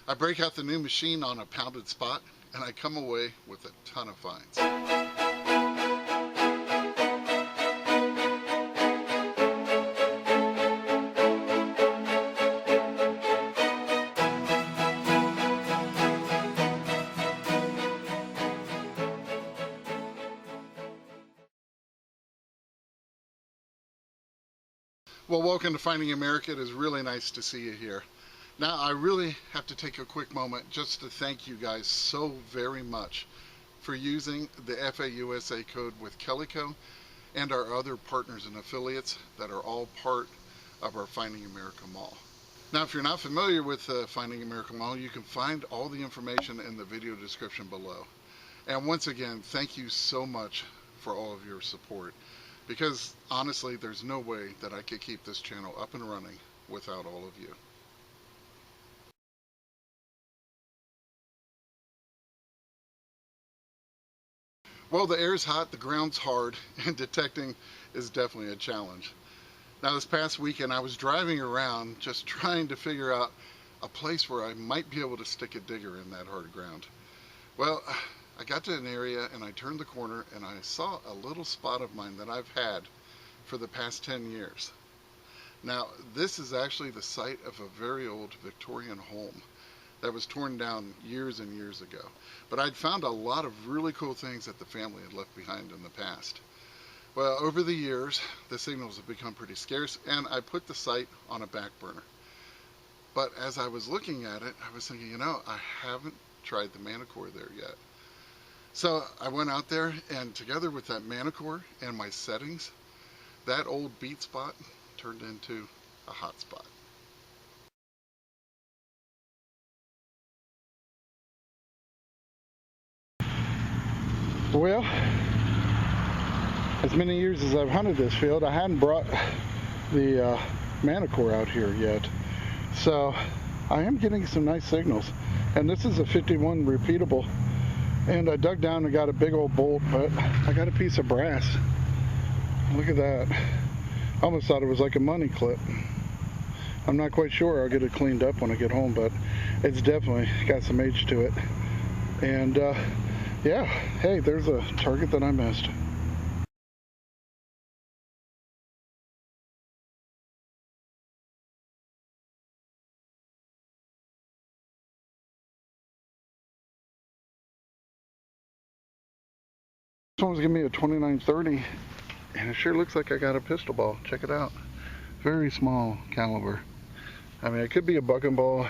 I break out the new machine on a pounded spot, and I come away with a ton of finds. Well, welcome to Finding America. It is really nice to see you here. Now, I really have to take a quick moment just to thank you guys so very much for using the FAUSA code with Calico and our other partners and affiliates that are all part of our Finding America Mall. Now, if you're not familiar with Finding America Mall, you can find all the information in the video description below. And once again, thank you so much for all of your support, because honestly, there's no way that I could keep this channel up and running without all of you. Well, the air's hot, the ground's hard, and detecting is definitely a challenge. Now, this past weekend, I was driving around just trying to figure out a place where I might be able to stick a digger in that hard ground. Well, I got to an area and I turned the corner and I saw a little spot of mine that I've had for the past 10 years. Now, this is actually the site of a very old Victorian home that was torn down years and years ago. But I'd found a lot of really cool things that the family had left behind in the past. Well, over the years, the signals have become pretty scarce, and I put the site on a back burner. But as I was looking at it, I was thinking, you know, I haven't tried the Manticore there yet. So I went out there, and together with that Manticore and my settings, that old beat spot turned into a hot spot. Well, as many years as I've hunted this field, I hadn't brought the Manticore out here yet. So I am getting some nice signals. And this is a 51 repeatable. And I dug down and got a big old bolt, but I got a piece of brass. Look at that. I almost thought it was like a money clip. I'm not quite sure. I'll get it cleaned up when I get home, but it's definitely got some age to it. And yeah, hey, there's a target that I missed. This one's giving me a 2930, and it sure looks like I got a pistol ball. Check it out. Very small caliber. I mean, it could be a bucking ball,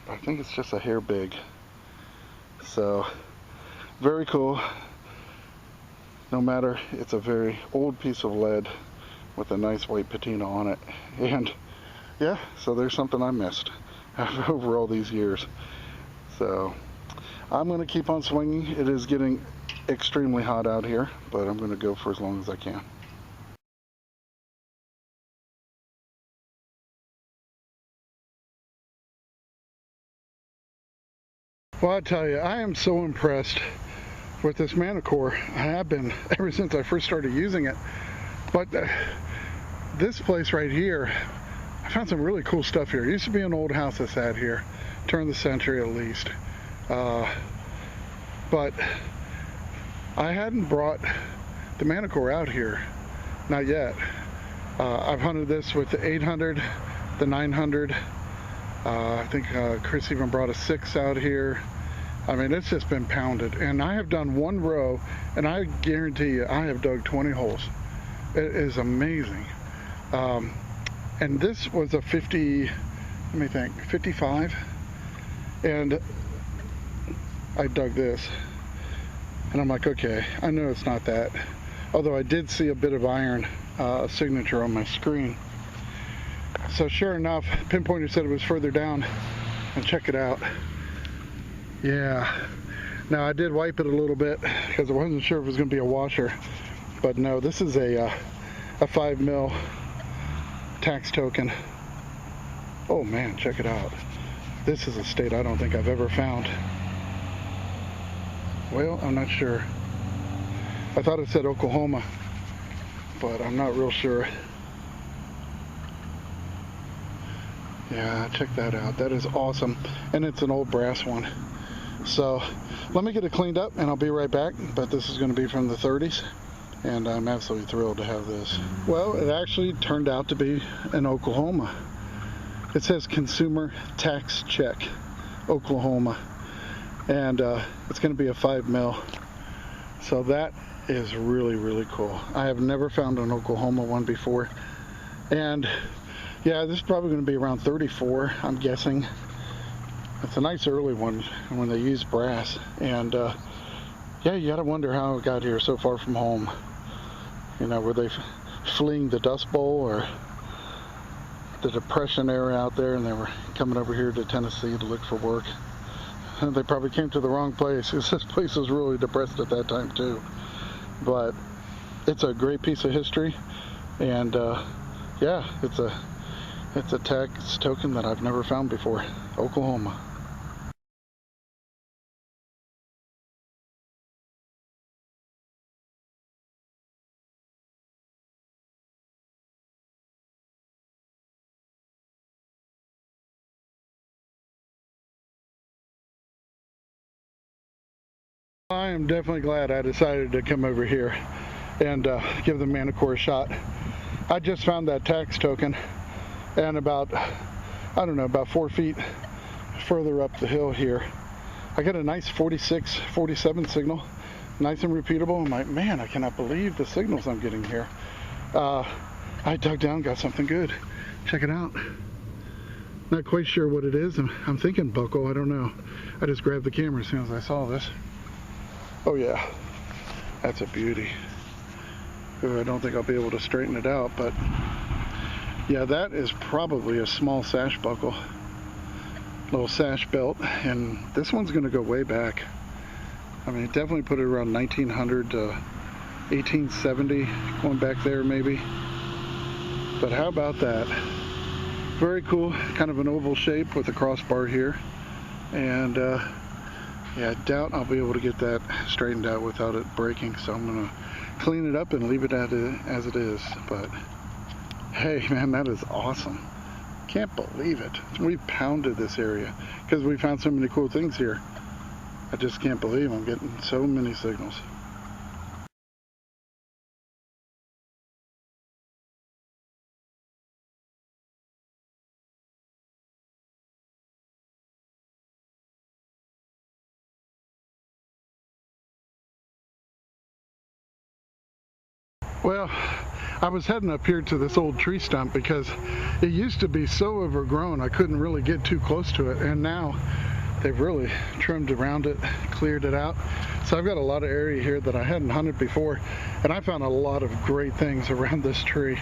but I think it's just a hair big. So, very cool. No matter, it's a very old piece of lead with a nice white patina on it. And yeah, so there's something I missed over all these years. So, I'm going to keep on swinging. It is getting extremely hot out here, but I'm going to go for as long as I can. Well, I tell you, I am so impressed with this Manticore. I have been ever since I first started using it. But this place right here, I found some really cool stuff here. It used to be an old house that sat here, turn of the century at least. But I hadn't brought the Manticore out here, not yet. I've hunted this with the 800, the 900. I think Chris even brought a 6 out here. I mean, it's just been pounded. And I have done one row, and I guarantee you, I have dug 20 holes. It is amazing. And this was a 50, let me think, 55. And I dug this. And I'm like, okay, I know it's not that. Although I did see a bit of iron signature on my screen. So sure enough, pinpointer said it was further down. And check it out. Yeah. Now I did wipe it a little bit because I wasn't sure if it was going to be a washer. But no, this is a 5 mil tax token. Oh man, check it out. This is a state I don't think I've ever found. Well, I'm not sure. I thought it said Oklahoma, but I'm not real sure. Yeah, check that out. That is awesome. And it's an old brass one. So let me get it cleaned up and I'll be right back. But this is going to be from the 30s. And I'm absolutely thrilled to have this. Well, it actually turned out to be in Oklahoma. It says Consumer Tax Check, Oklahoma. And it's going to be a 5 mil. So that is really, really cool. I have never found an Oklahoma one before. And yeah, this is probably going to be around 34, I'm guessing. It's a nice early one when they use brass. And yeah, you got to wonder how it got here so far from home. You know, were they fleeing the Dust Bowl or the Depression era out there and they were coming over here to Tennessee to look for work? And they probably came to the wrong place because this place was really depressed at that time too. But it's a great piece of history. And yeah, it's a tax token that I've never found before. Oklahoma. I am definitely glad I decided to come over here and give the Manticore a shot. I just found that tax token, and about, I don't know, about 4 feet further up the hill here, I got a nice 46, 47 signal, nice and repeatable. I'm like, man, I cannot believe the signals I'm getting here. I dug down, got something good. Check it out. Not quite sure what it is. I'm thinking buckle, I don't know. I just grabbed the camera as soon as I saw this. Oh yeah, that's a beauty. Ooh, I don't think I'll be able to straighten it out, but yeah, that is probably a small sash buckle, little sash belt, and this one's going to go way back. I mean, definitely put it around 1900 to 1870, going back there maybe. But how about that? Very cool, kind of an oval shape with a crossbar here, and yeah, I doubt I'll be able to get that straightened out without it breaking, so I'm going to clean it up and leave it as it is. But hey, man, that is awesome. Can't believe it. We pounded this area because we found so many cool things here. I just can't believe I'm getting so many signals. Well, I was heading up here to this old tree stump because it used to be so overgrown I couldn't really get too close to it, and now they've really trimmed around it, cleared it out. So I've got a lot of area here that I hadn't hunted before, and I found a lot of great things around this tree.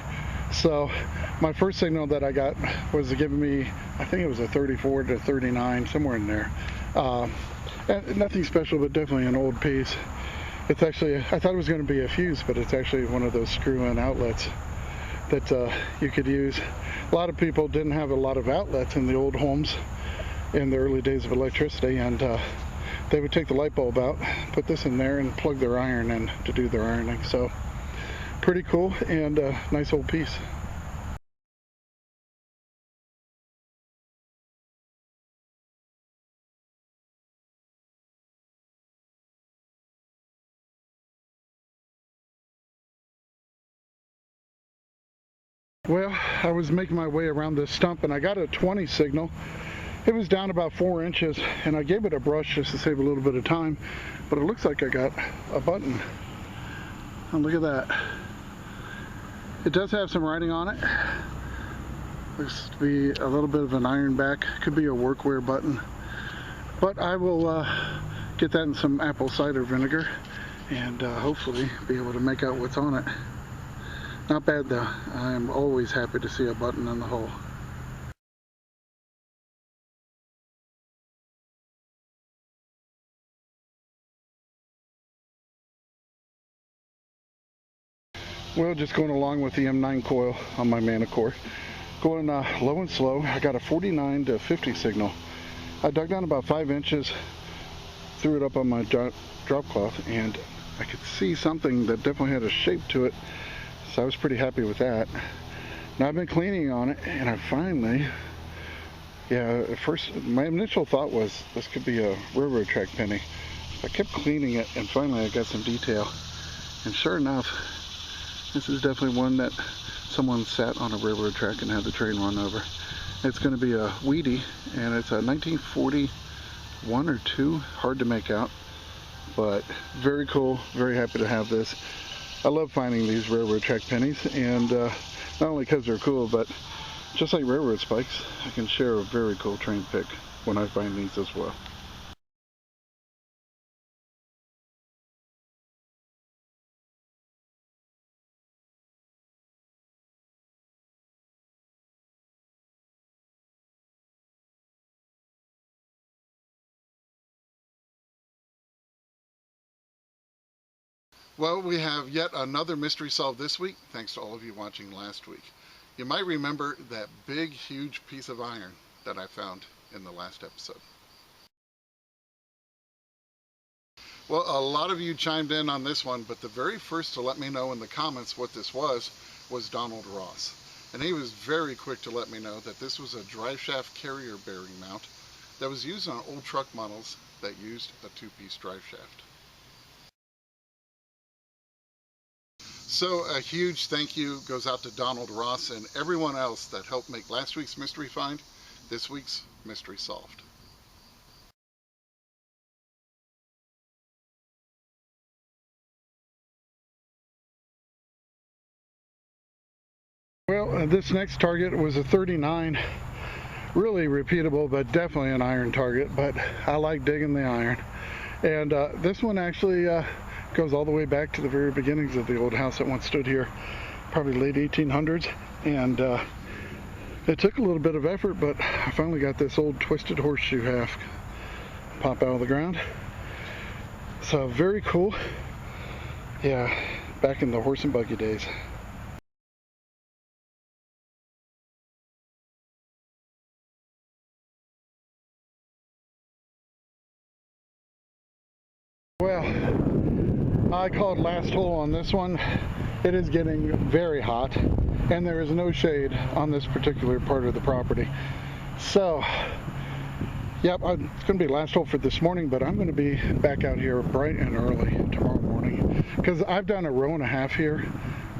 So my first signal that I got was giving me, I think it was a 34 to 39, somewhere in there. Nothing special, but definitely an old piece. It's actually, I thought it was going to be a fuse, but it's actually one of those screw-in outlets that you could use. A lot of people didn't have a lot of outlets in the old homes in the early days of electricity, and they would take the light bulb out, put this in there, and plug their iron in to do their ironing. So pretty cool, and a nice old piece. Well, I was making my way around this stump and I got a 20 signal. It was down about 4 inches, and I gave it a brush just to save a little bit of time, but it looks like I got a button. And look at that. It does have some writing on it. Looks to be a little bit of an iron back. Could be a workwear button. But I will get that in some apple cider vinegar and hopefully be able to make out what's on it. Not bad though. I am always happy to see a button in the hole. Well, just going along with the M9 coil on my Manticore. Going low and slow. I got a 49 to 50 signal. I dug down about 5 inches, threw it up on my drop cloth, and I could see something that definitely had a shape to it. So I was pretty happy with that. Now I've been cleaning on it, and I finally Yeah, at first my initial thought was this could be a railroad track penny. I kept cleaning it and finally I got some detail. And sure enough, this is definitely one that someone sat on a railroad track and had the train run over. It's going to be a Wheatie, and it's a 1941 or 2, hard to make out, but very cool, very happy to have this. I love finding these railroad track pennies, and not only because they're cool, but just like railroad spikes, I can share a very cool train pick when I find these as well. Well, we have yet another mystery solved this week, thanks to all of you watching last week. You might remember that big, huge piece of iron that I found in the last episode. Well, a lot of you chimed in on this one, but the very first to let me know in the comments what this was Donald Ross. And he was very quick to let me know that this was a drive shaft carrier bearing mount that was used on old truck models that used a two-piece drive shaft. So a huge thank you goes out to Donald Ross and everyone else that helped make last week's mystery find this week's mystery solved. Well, this next target was a 39. Really repeatable, but definitely an iron target, but I like digging the iron. And this one actually goes all the way back to the very beginnings of the old house that once stood here, probably late 1800s. And it took a little bit of effort, but I finally got this old twisted horseshoe haft pop out of the ground. So very cool. Yeah, back in the horse and buggy days. Well, I called last hole on this one. It is getting very hot and there is no shade on this particular part of the property. So, yep, it's going to be last hole for this morning, but I'm going to be back out here bright and early tomorrow morning because I've done a row and a half here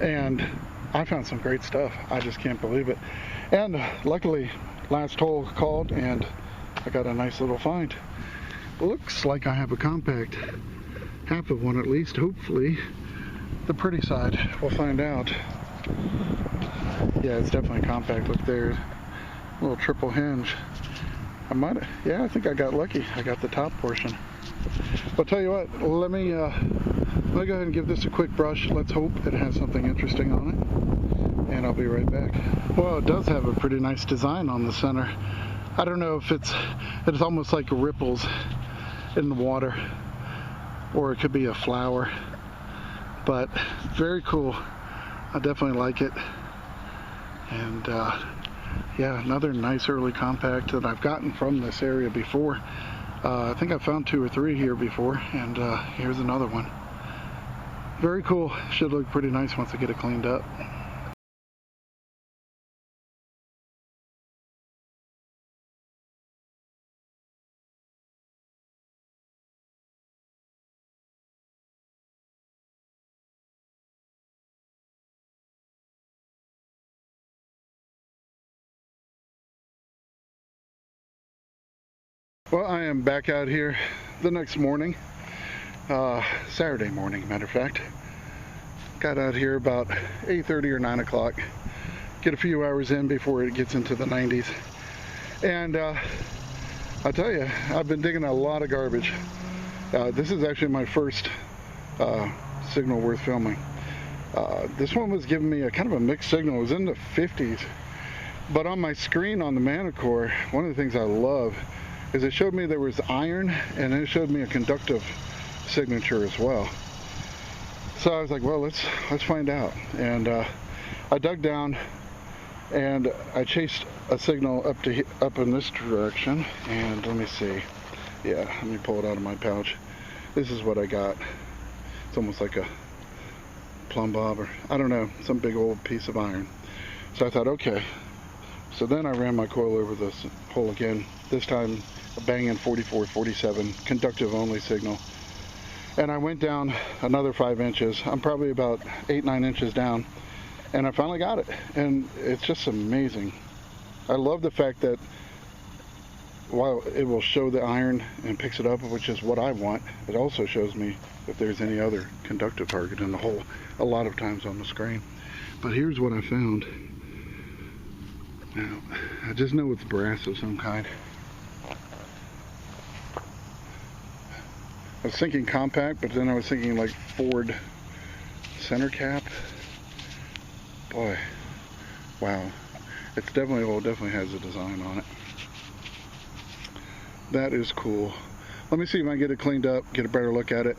and I found some great stuff. I just can't believe it. And luckily, last hole called and I got a nice little find. Looks like I have a compact, half of one at least, hopefully. The pretty side, we'll find out. Yeah, it's definitely compact. Look there, a little triple hinge. Yeah, I think I got lucky. I got the top portion. But tell you what, let me go ahead and give this a quick brush. Let's hope it has something interesting on it. And I'll be right back. Well, it does have a pretty nice design on the center. I don't know if it's almost like ripples in the water, or it could be a flower, but very cool. I definitely like it. And yeah, another nice early compact that I've gotten from this area before. I think I found 2 or 3 here before, and here's another one. Very cool. Should look pretty nice once I get it cleaned up. Well, I am back out here the next morning, Saturday morning, matter of fact. Got out here about 8:30 or 9 o'clock. Get a few hours in before it gets into the 90s. And I'll tell you, I've been digging a lot of garbage. This is actually my first signal worth filming. This one was giving me a kind of a mixed signal. It was in the 50s. But on my screen on the Manticore, one of the things I love is it showed me there was iron, and then it showed me a conductive signature as well. So I was like, well, let's find out. And I dug down and I chased a signal up in this direction, and let me see. Yeah, let me pull it out of my pouch. This is what I got. It's almost like a plumb bob, or I don't know, some big old piece of iron. So I thought, okay, So then I ran my coil over this hole again, this time a banging 4447 conductive only signal. And I went down another 5 inches. I'm probably about 8-9 inches down, and I finally got it. And it's just amazing. I love the fact that while it will show the iron and picks it up, which is what I want, it also shows me if there's any other conductive target in the hole a lot of times on the screen. But here's what I found. Now, I just know it's brass of some kind. I was thinking compact, but then I was thinking like Ford center cap. Boy, wow. It's definitely old, definitely has a design on it. That is cool. Let me see if I can get it cleaned up, get a better look at it.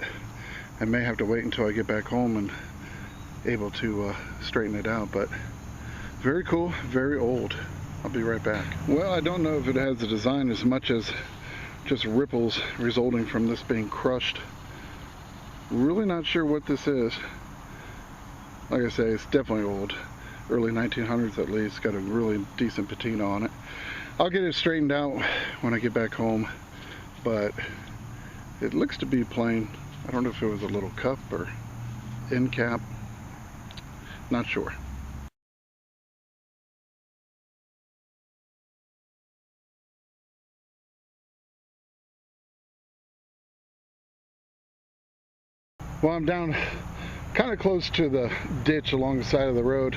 I may have to wait until I get back home and able to straighten it out, but very cool, very old. I'll be right back. Well, I don't know if it has a design as much as just ripples resulting from this being crushed. Really not sure what this is. Like I say, it's definitely old. Early 1900s at least. Got a really decent patina on it. I'll get it straightened out when I get back home, but it looks to be plain. I don't know if it was a little cup or end cap. Not sure. Well, I'm down kind of close to the ditch along the side of the road,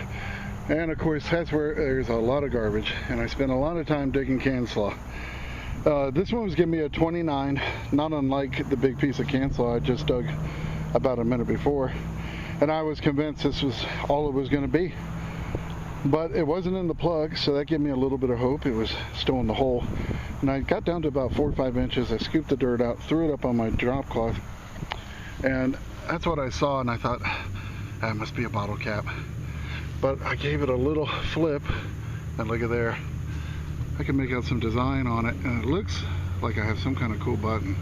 and of course that's where there's a lot of garbage, and I spent a lot of time digging can slaw. This one was giving me a 29, not unlike the big piece of can slaw I just dug about a minute before, and I was convinced this was all it was going to be. But it wasn't in the plug, so that gave me a little bit of hope. It was still in the hole, and I got down to about 4 or 5 inches. I scooped the dirt out, threw it up on my drop cloth, and that's what I saw, and I thought, that must be a bottle cap. But I gave it a little flip, and look at there. I can make out some design on it, and it looks like I have some kind of cool button,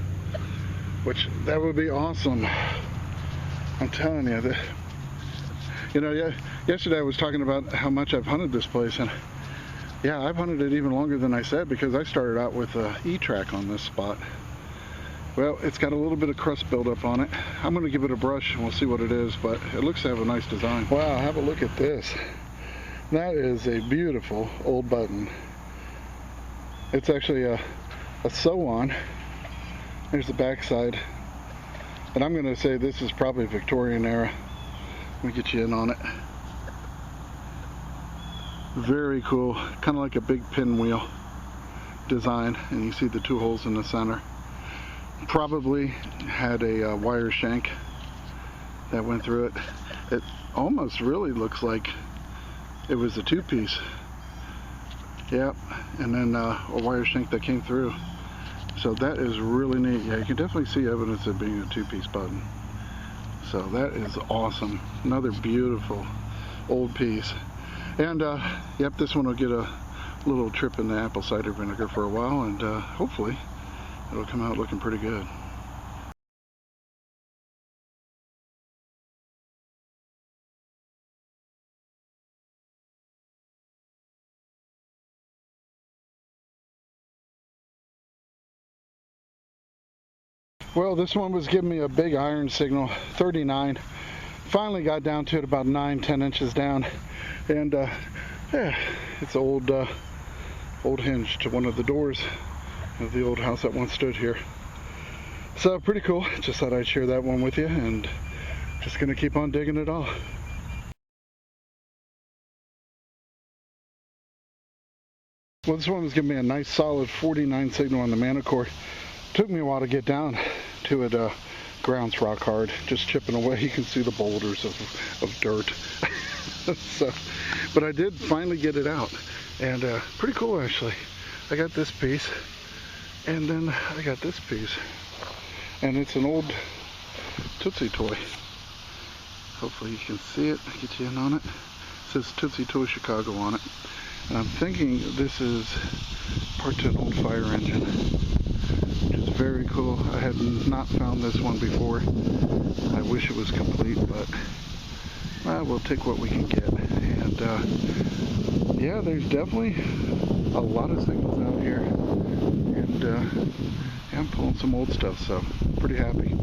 which that would be awesome. I'm telling you that. You know, yesterday I was talking about how much I've hunted this place, and yeah, I've hunted it even longer than I said, because I started out with E-track on this spot. Well, it's got a little bit of crust buildup on it. I'm going to give it a brush and we'll see what it is, but it looks to have a nice design. Wow, have a look at this. That is a beautiful old button. It's actually a sew-on. There's the back side. And I'm going to say this is probably Victorian era. Let me get you in on it. Very cool, kind of like a big pinwheel design, and you see the 2 holes in the center. Probably had a wire shank that went through it. It almost really looks like it was a 2-piece. Yep, and then a wire shank that came through. So that is really neat. Yeah, you can definitely see evidence of being a 2-piece button. So that is awesome. Another beautiful old piece. And yep, this one will get a little trip in the apple cider vinegar for a while, and hopefully it'll come out looking pretty good. Well, this one was giving me a big iron signal, 39. Finally got down to it about 9-10 inches down, and yeah, it's old hinge to one of the doors of the old house that once stood here. So pretty cool. Just thought I'd share that one with you, and just gonna keep on digging it all. Well, this one was giving me a nice solid 49 signal on the Manticore. Took me a while to get down to it. Ground's rock hard, just chipping away. You can see the boulders of dirt. So, but I did finally get it out, and pretty cool actually. I got this piece, and then I got this piece, and it's an old Tootsie toy. Hopefully you can see it, get you in on it. It says Tootsie Toy Chicago on it, and I'm thinking this is part to an old fire engine, which is very cool. I had not found this one before. I wish it was complete, but we'll take what we can get. And And yeah, there's definitely a lot of signals out here. And yeah, I'm pulling some old stuff, so pretty happy.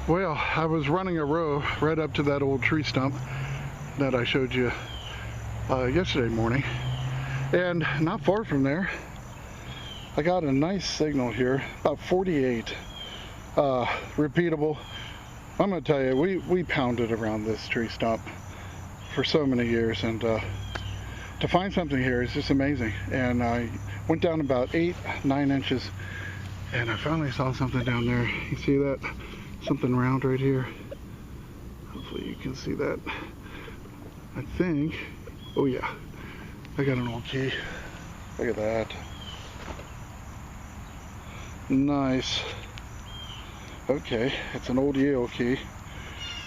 Well, I was running a row right up to that old tree stump that I showed you yesterday morning, and not far from there I got a nice signal here, about 48, repeatable. I'm gonna tell you, we pounded around this tree stump for so many years, and to find something here is just amazing. And I went down about 8-9 inches, and I finally saw something down there. You see that? Something round right here. Hopefully you can see that. I think, oh yeah, I got an old key. Look at that. Nice. Okay, it's an old Yale key.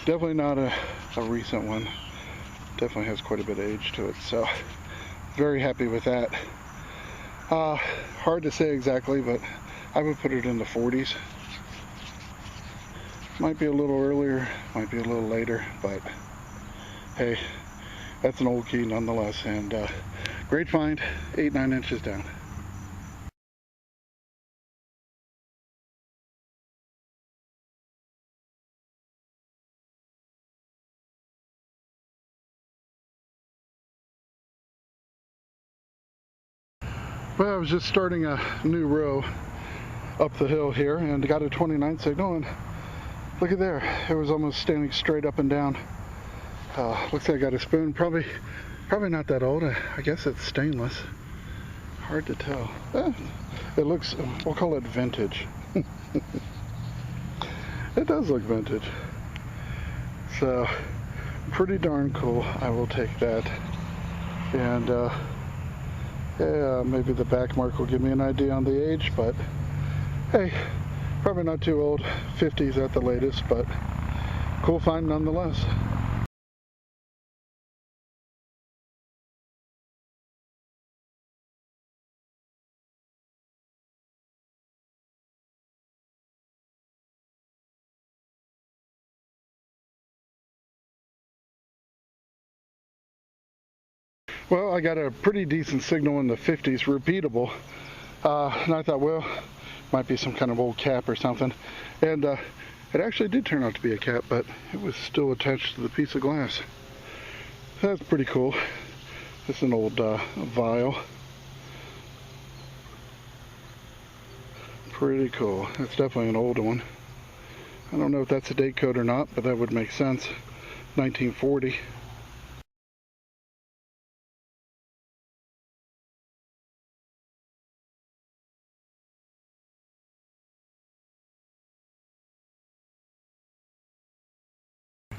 Definitely not a recent one. Definitely has quite a bit of age to it, so very happy with that. Hard to say exactly, but I would put it in the 40s. Might be a little earlier, might be a little later, but hey, that's an old key nonetheless, and great find, 8-9 inches down. Well, I was just starting a new row up the hill here and got a 29 signal, and look at there, it was almost standing straight up and down. Looks like I got a spoon, probably not that old. I guess it's stainless. Hard to tell. It looks, we'll call it vintage. It does look vintage. So, pretty darn cool. I will take that. And yeah, maybe the back mark will give me an idea on the age, but hey, probably not too old. 50s at the latest, but cool find nonetheless. Well, I got a pretty decent signal in the 50s, repeatable, and I thought, well, might be some kind of old cap or something, and it actually did turn out to be a cap, but it was still attached to the piece of glass. That's pretty cool. It's an old vial. Pretty cool. That's definitely an old one. I don't know if that's a date code or not, but that would make sense. 1940.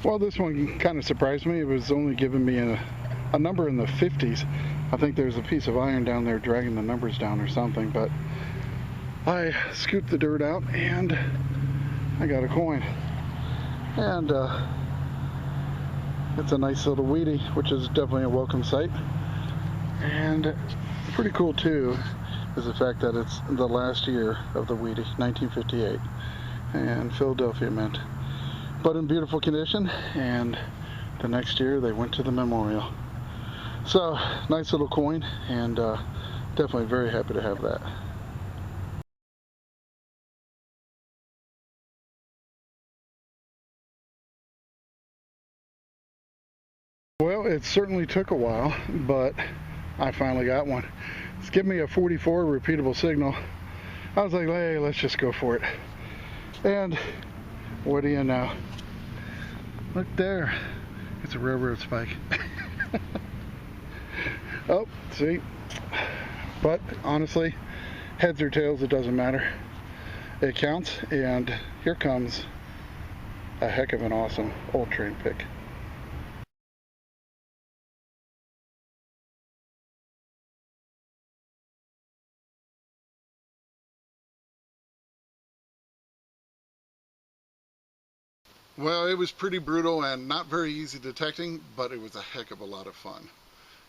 Well, this one kind of surprised me. It was only giving me a number in the 50s. I think there's a piece of iron down there dragging the numbers down or something, but I scooped the dirt out and I got a coin. And it's a nice little weedy, which is definitely a welcome sight. And pretty cool too is the fact that it's the last year of the weedy, 1958, and Philadelphia Mint. But in beautiful condition, and the next year they went to the memorial. So, nice little coin, and definitely very happy to have that. Well, it certainly took a while, but I finally got one. It's giving me a 44 repeatable signal. I was like, hey, let's just go for it. And what do you know? Look there. It's a railroad spike. Oh, see? But honestly, heads or tails, it doesn't matter. It counts, and here comes a heck of an awesome old train pick. Well, it was pretty brutal and not very easy detecting, but it was a heck of a lot of fun.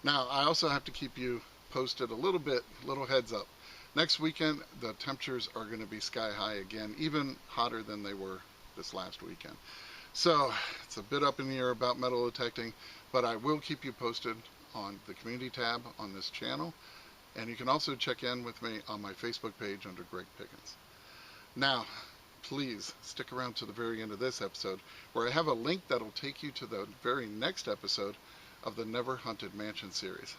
Now, I also have to keep you posted a little bit, little heads up. Next weekend, the temperatures are going to be sky high again, even hotter than they were this last weekend. So it's a bit up in the air about metal detecting, but I will keep you posted on the community tab on this channel. And you can also check in with me on my Facebook page under Greg Pickens. Now, please stick around to the very end of this episode, where I have a link that'll take you to the very next episode of the Never Hunted Mansion series.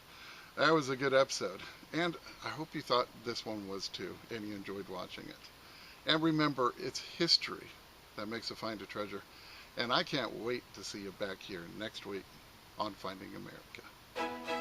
That was a good episode, and I hope you thought this one was too, and you enjoyed watching it. And remember, it's history that makes a find a treasure, and I can't wait to see you back here next week on Finding America.